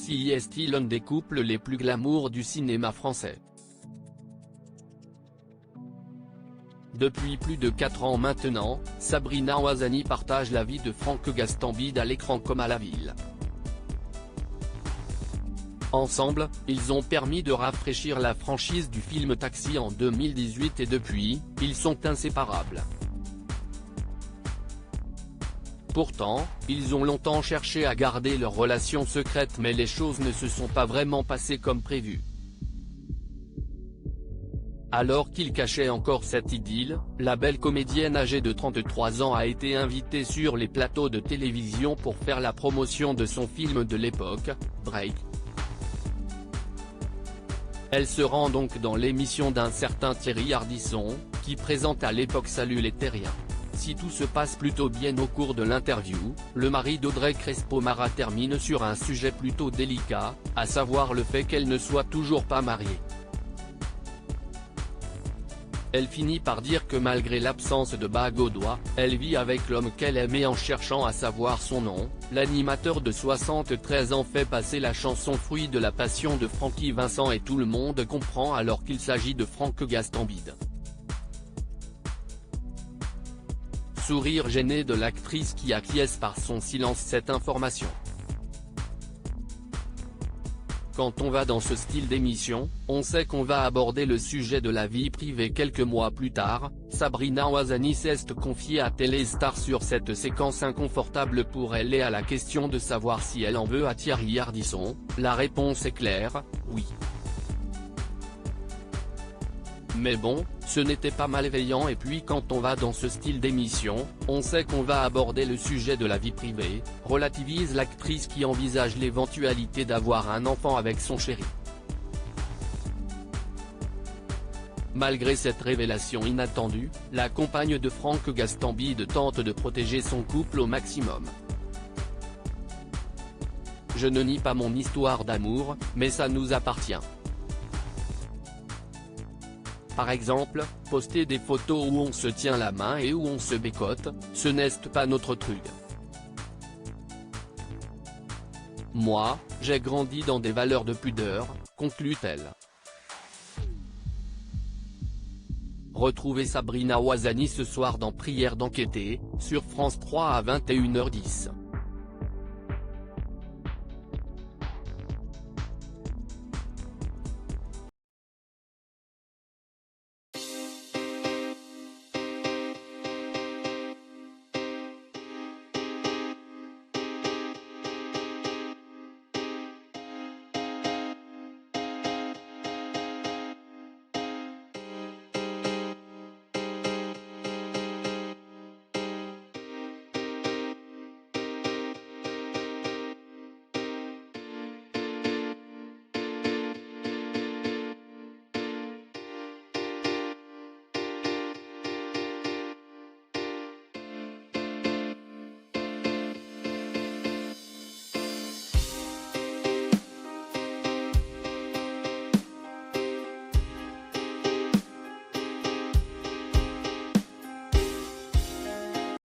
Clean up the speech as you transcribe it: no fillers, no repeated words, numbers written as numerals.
Si est-il l'un des couples les plus glamour du cinéma français. Depuis plus de 4 ans maintenant, Sabrina Ouazani partage la vie de Franck Gastambide à l'écran comme à la ville. Ensemble, ils ont permis de rafraîchir la franchise du film Taxi en 2018 et depuis, ils sont inséparables. Pourtant, ils ont longtemps cherché à garder leur relation secrète mais les choses ne se sont pas vraiment passées comme prévu. Alors qu'ils cachaient encore cette idylle, la belle comédienne âgée de 33 ans a été invitée sur les plateaux de télévision pour faire la promotion de son film de l'époque, Break. Elle se rend donc dans l'émission d'un certain Thierry Ardisson, qui présente à l'époque Salut les Terriens. Si tout se passe plutôt bien au cours de l'interview, le mari d'Audrey Crespo-Mara termine sur un sujet plutôt délicat, à savoir le fait qu'elle ne soit toujours pas mariée. Elle finit par dire que malgré l'absence de bague au doigt, elle vit avec l'homme qu'elle aimait en cherchant à savoir son nom. L'animateur de 73 ans fait passer la chanson fruit de la passion de Francky Vincent et tout le monde comprend alors qu'il s'agit de Franck Gastambide. Sourire gêné de l'actrice qui acquiesce par son silence cette information. Quand on va dans ce style d'émission, on sait qu'on va aborder le sujet de la vie privée. Quelques mois plus tard, Sabrina Ouazani s'est confiée à Téléstar sur cette séquence inconfortable pour elle et à la question de savoir si elle en veut à Thierry Ardisson, la réponse est claire, oui. Mais bon, ce n'était pas malveillant et puis quand on va dans ce style d'émission, on sait qu'on va aborder le sujet de la vie privée, relativise l'actrice qui envisage l'éventualité d'avoir un enfant avec son chéri. Malgré cette révélation inattendue, la compagne de Franck Gastambide tente de protéger son couple au maximum. Je ne nie pas mon histoire d'amour, mais ça nous appartient. Par exemple, poster des photos où on se tient la main et où on se bécote, ce n'est pas notre truc. Moi, j'ai grandi dans des valeurs de pudeur, conclut-elle. Retrouvez Sabrina Ouazani ce soir dans Prière d'enquêter, sur France 3 à 21h10.